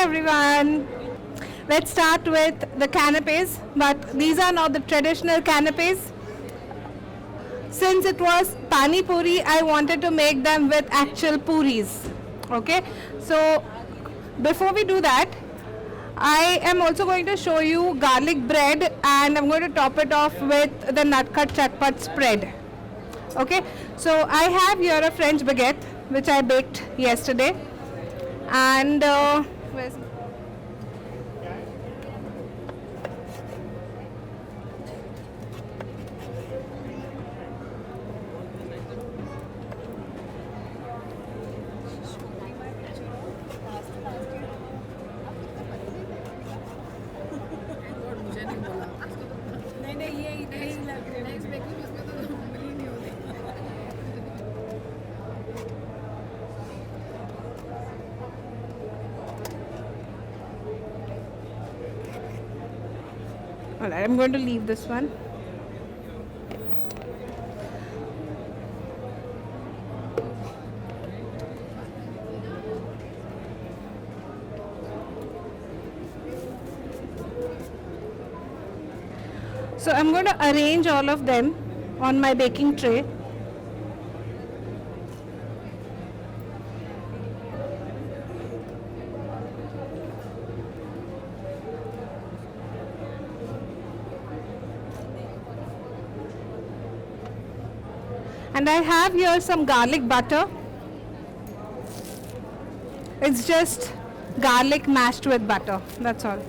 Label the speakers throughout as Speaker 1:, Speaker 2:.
Speaker 1: everyone. Let's start with the canapes, but these are not the traditional canapes. Since it was pani puri, I wanted to make them with actual puris. Okay, so before we do that, I am also going to show you garlic bread, and I'm going to top it off with the nutcut chatpat spread. Okay, so I have here a French baguette which I baked yesterday, and where's Alright, I'm going to leave this one. So I'm going to arrange all of them on my baking tray. And I have here some garlic butter. It's just garlic mashed with butter, that's all.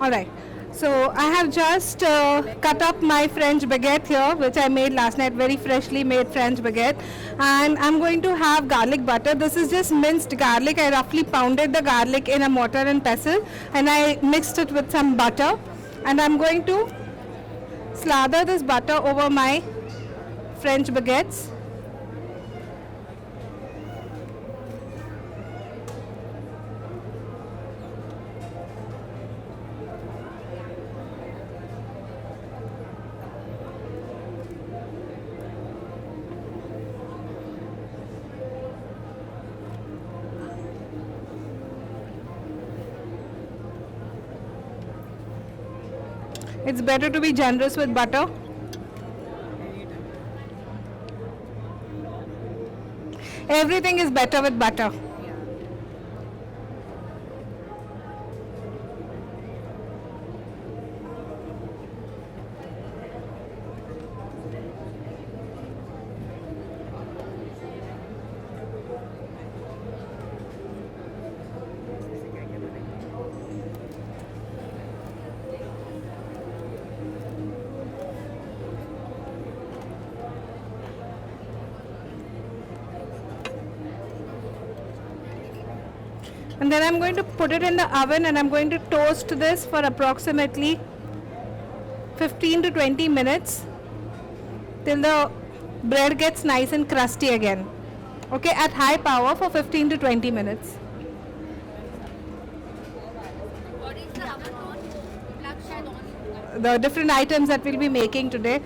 Speaker 1: Alright, so I have just cut up my French baguette here, which I made last night, very freshly made French baguette. And I'm going to have garlic butter. This is just minced garlic. I roughly pounded the garlic in a mortar and pestle, and I mixed it with some butter. And I'm going to slather this butter over my French baguettes. It's better to be generous with butter. Everything is better with butter. And then I'm going to put it in the oven, and I'm going to toast this for approximately 15 to 20 minutes till the bread gets nice and crusty again. Okay, at high power for 15 to 20 minutes.
Speaker 2: What is the oven on? Black shed on.
Speaker 1: The different items that we'll be making today.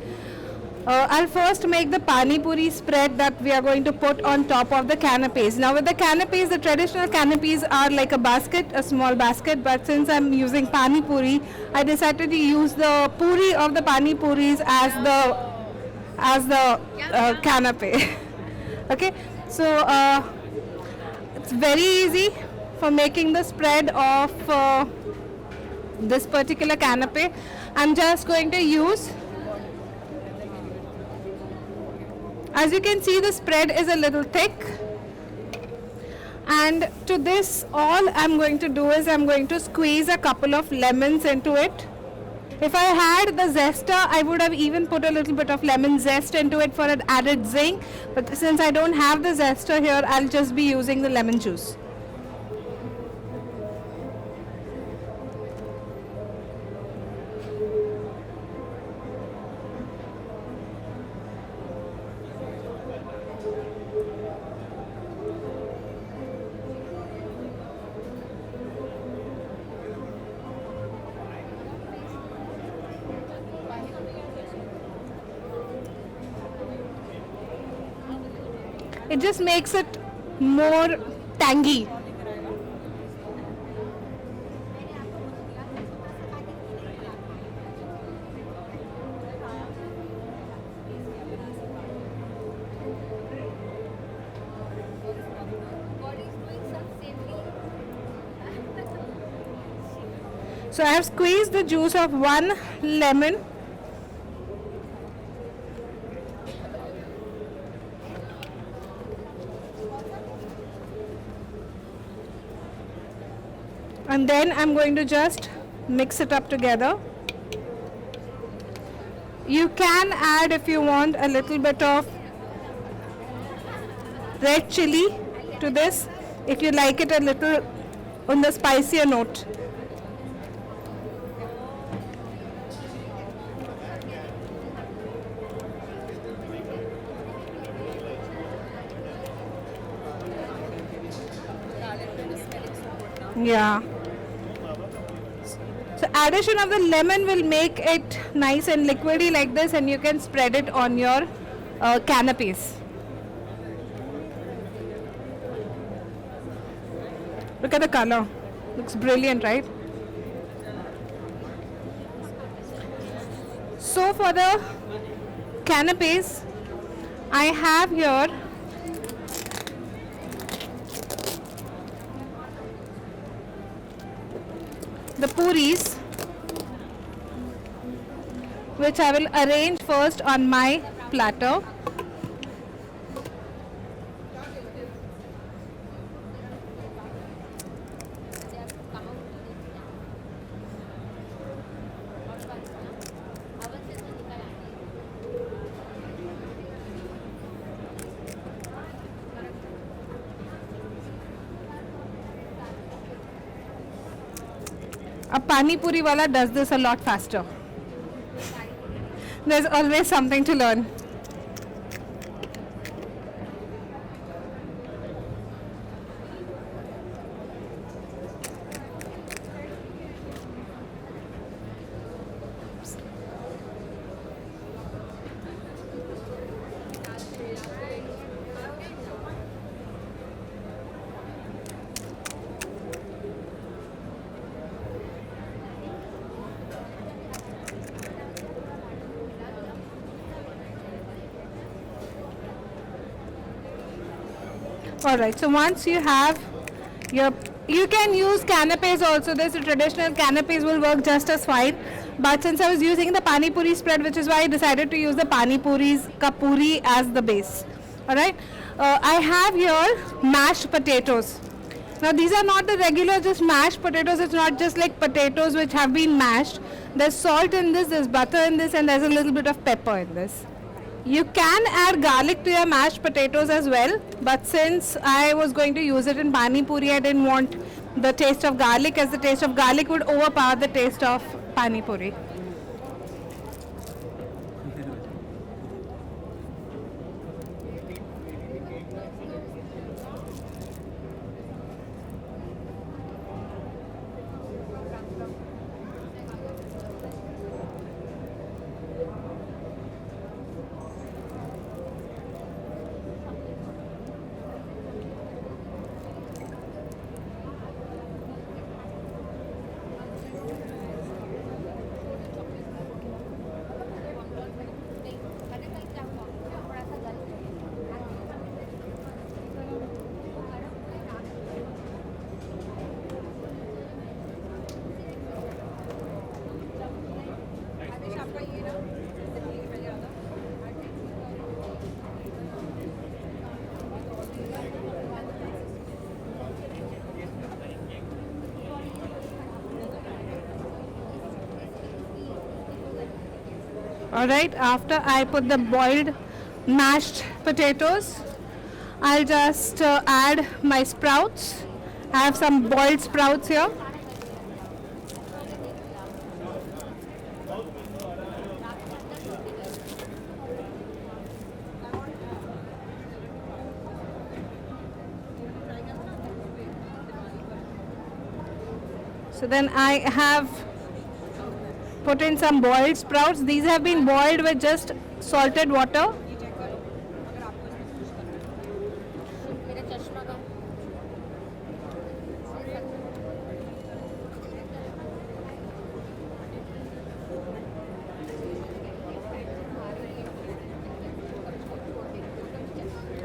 Speaker 1: I'll first make the pani puri spread that we are going to put on top of the canapes. Now with the canapes, the traditional canapes are like a basket, a small basket, but since I'm using pani puri, I decided to use the puri of the pani puris as the canapé. Okay, so it's very easy for making the spread of this particular canapé. I'm just going to use, as you can see, the spread is a little thick, and to this all I'm going to do is I'm going to squeeze a couple of lemons into it. If I had the zester, I would have even put a little bit of lemon zest into it for an added zing, but since I don't have the zester here, I'll just be using the lemon juice. It just makes it more tangy. So I have squeezed the juice of one lemon. And then I'm going to just mix it up together. You can add, if you want, a little bit of red chili to this if you like it a little on the spicier note. Yeah. So addition of the lemon will make it nice and liquidy like this, and you can spread it on your canapes. Look at the color. Looks brilliant, right? So for the canapes, I have here the puris, which I will arrange first on my platter. A pani puri wala does this a lot faster. There's always something to learn. Alright, so once you have your, you can use canapes also. This traditional canapes will work just as fine. But since I was using the pani puri spread, which is why I decided to use the pani puris kapuri as the base. Alright, I have here mashed potatoes. Now these are not the regular just mashed potatoes. It's not just like potatoes which have been mashed. There's salt in this, there's butter in this, and there's a little bit of pepper in this. You can add garlic to your mashed potatoes as well, but since I was going to use it in pani puri, I didn't want the taste of garlic, as the taste of garlic would overpower the taste of pani puri. Alright, after I put the boiled mashed potatoes, I'll just add my sprouts. I have some boiled sprouts here. So then I have put in some boiled sprouts. These have been boiled with just salted water.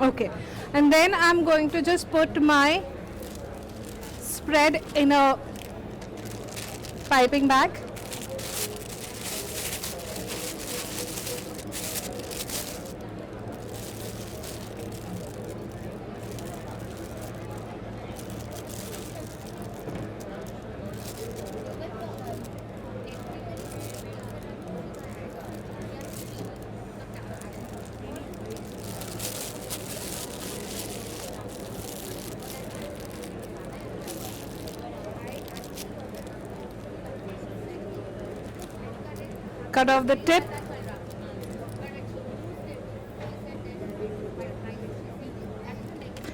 Speaker 1: Okay, and then I'm going to just put my spread in a piping bag. Cut off the tip.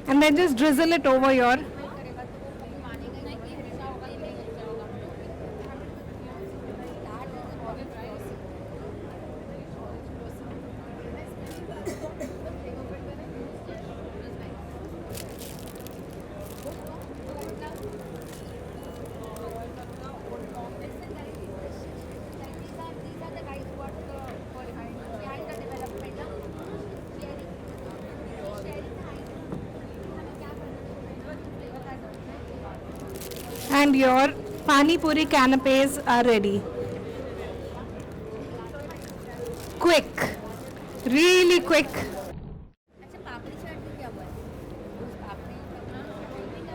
Speaker 1: And then just drizzle it over your and your pani puri canapes are ready. Quick, really quick.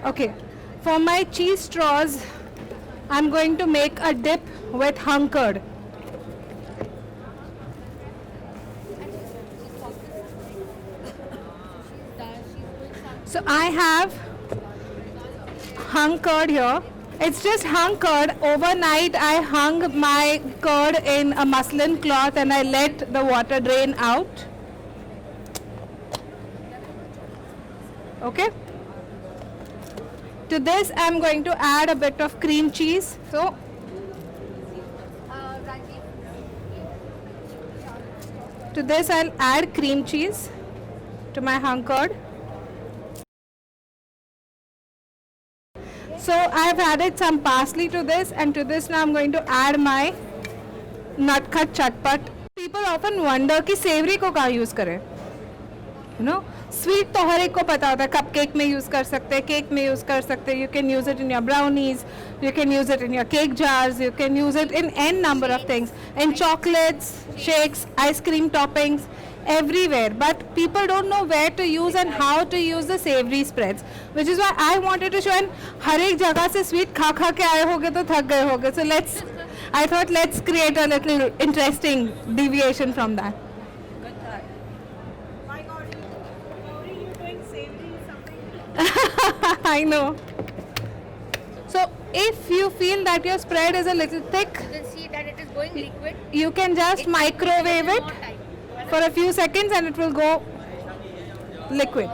Speaker 1: Okay, for my cheese straws, I'm going to make a dip with hung curd. So I have hung curd here. It's just hung curd. Overnight I hung my curd in a muslin cloth and I let the water drain out. Okay. To this I'm going to add a bit of cream cheese. So to this I'll add cream cheese to my hung curd. So I've added some parsley to this, and to this now I'm going to add my nutcut chatpat. People often wonder कि सेवरी को कहाँ use करें, you know, sweet तो हर एक को पता होता है, कप केक में यूज़ कर सकते हैं, केक में यूज़ कर सकते हैं, you can use it in your brownies, you can use it in your cake jars, you can use it in n number of things, in chocolates, shakes, ice cream toppings, everywhere. But people don't know where to use and how to use the savory spreads, which is why I wanted to show. And हर एक जगह से sweet खा खा के आए होगे तो थक गए होगे, so I thought let's create a little interesting deviation from that. I know. So if you feel that your spread is a little thick,
Speaker 2: You can see that it is going liquid.
Speaker 1: you can just microwave it
Speaker 2: More time.
Speaker 1: for a few seconds and it will go liquid.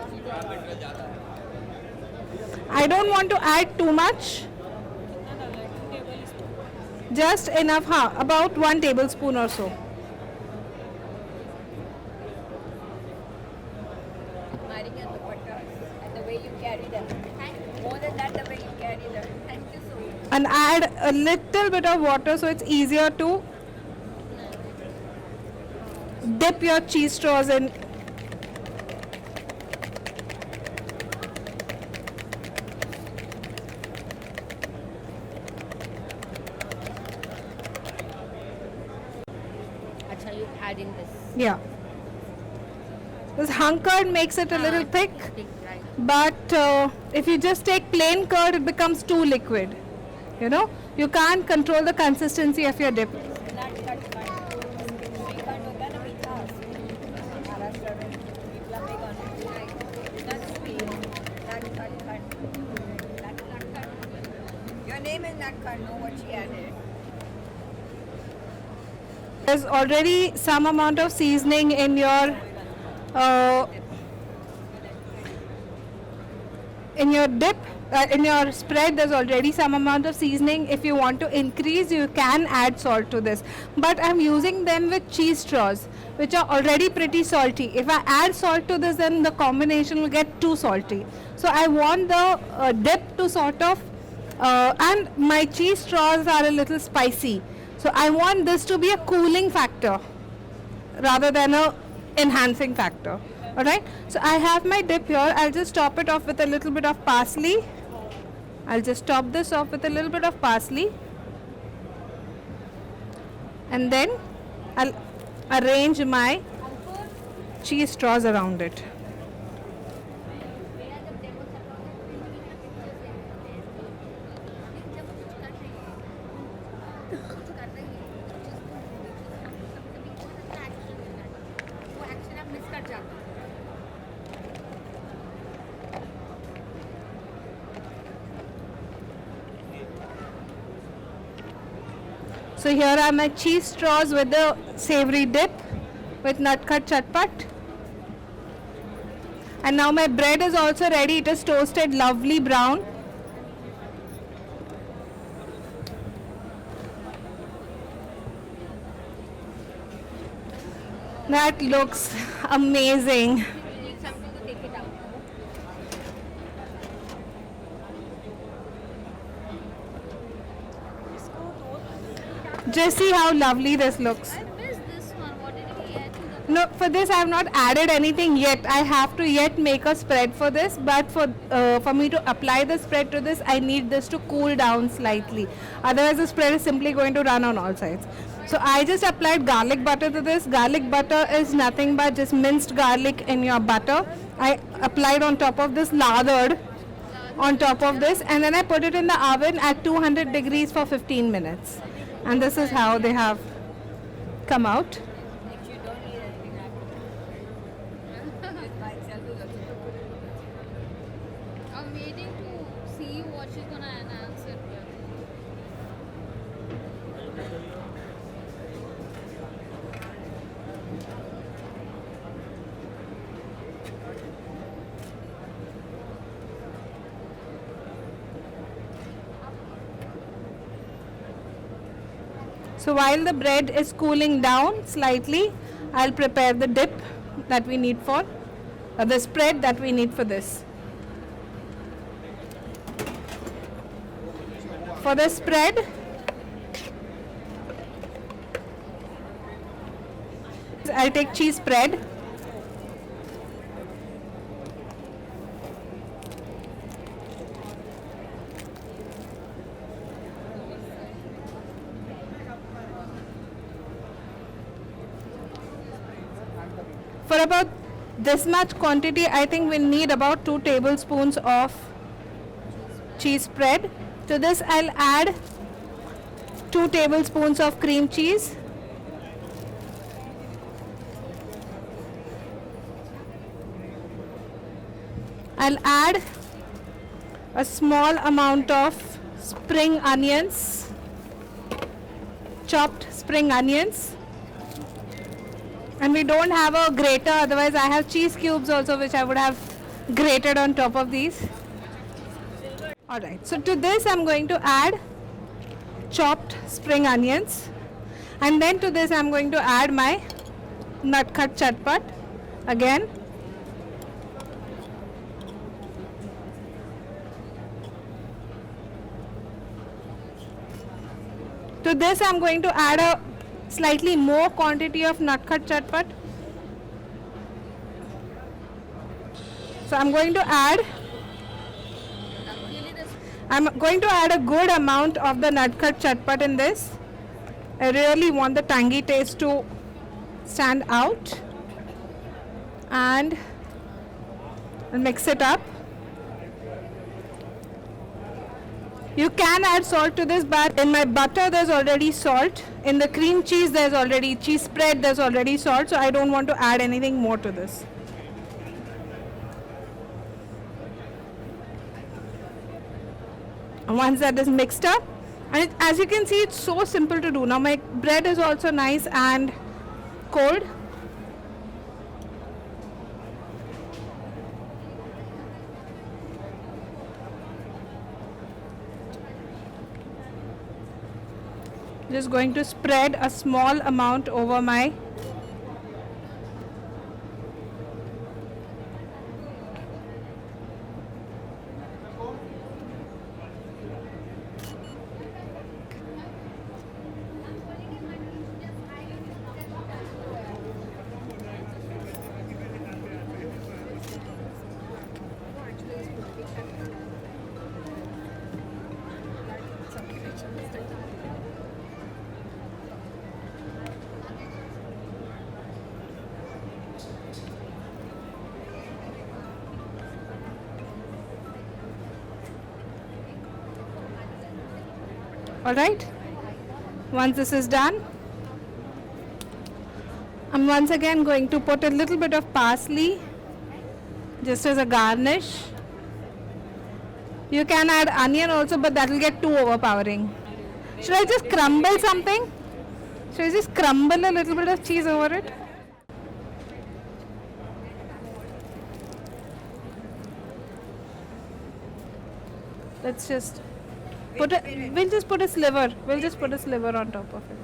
Speaker 1: I don't want to add too much. Just enough, about 1 tablespoon or so.
Speaker 2: Admiring your dupattas and the way you carry them. And more than that, the way you carry them. Thank you so much.
Speaker 1: And add a little bit of water so it's easier to dip your cheese straws in.
Speaker 2: Acha, you add in this.
Speaker 1: Yeah. This hung curd makes it a little thick,
Speaker 2: Thick, right?
Speaker 1: but if you just take plain curd, it becomes too liquid. You know, you can't control the consistency of your dip.
Speaker 2: Your name is Natkar, know what she added.
Speaker 1: There's already some amount of seasoning in your dip. In your spread, there's already some amount of seasoning. If you want to increase, you can add salt to this. But I'm using them with cheese straws, which are already pretty salty. If I add salt to this, then the combination will get too salty. So I want the dip to sort of, and my cheese straws are a little spicy. So I want this to be a cooling factor rather than a enhancing factor. Alright, so I have my dip here. I'll just top it off with a little bit of parsley. I'll just top this off with a little bit of parsley. and then I'll arrange my cheese straws around it. So here are my cheese straws with the savory dip with Nutcut Chatpat. And now my bread is also ready. It is toasted lovely brown. That looks amazing.
Speaker 2: You need something to take it out.
Speaker 1: Just see how lovely this looks.
Speaker 2: I missed this one. What did he add to the?
Speaker 1: No, for this I have not added anything yet. I have to yet make a spread for this, but for me to apply the spread to this, I need this to cool down slightly. Otherwise, the spread is simply going to run on all sides. So I just applied garlic butter to this. Garlic butter is nothing but just minced garlic in your butter. I applied on top of this, lathered on top of this, and then I put it in the oven at 200 degrees for 15 minutes. And this is how they have come out.
Speaker 2: Actually, you don't need anything after. This by itself is also good.
Speaker 3: I'm waiting to see what she's gonna announce it with.
Speaker 1: So while the bread is cooling down slightly, I'll prepare the dip that we need for the spread that we need for this. For the spread, I'll take cheese spread. For about this much quantity, I think we need about 2 tablespoons of cheese spread. To this, I'll add 2 tablespoons of cream cheese. I'll add a small amount of spring onions, chopped spring onions. And we don't have a grater, otherwise I have cheese cubes also, which I would have grated on top of these. Alright, so to this I'm going to add chopped spring onions, and then to this I'm going to add my Nutcut Chatpat again. To this I'm going to add a slightly more quantity of Nutcut Chatpat. So I'm going to add a good amount of the Nutcut Chatpat in this. I really want the tangy taste to stand out, and I'll mix it up. You can add salt to this, but in my butter there's already salt. In the cream cheese there's already cheese spread, there's already salt, so I don't want to add anything more to this. And once that is mixed up, and as you can see, it's so simple to do. Now my bread is also nice and cold. Just going to spread a small amount over my All right. Once this is done, I'm once again going to put a little bit of parsley just as a garnish. You can add onion also, but that will get too overpowering. Should I just crumble something? Should I just crumble a little bit of cheese over it? Let's just we'll just put a sliver on top of it.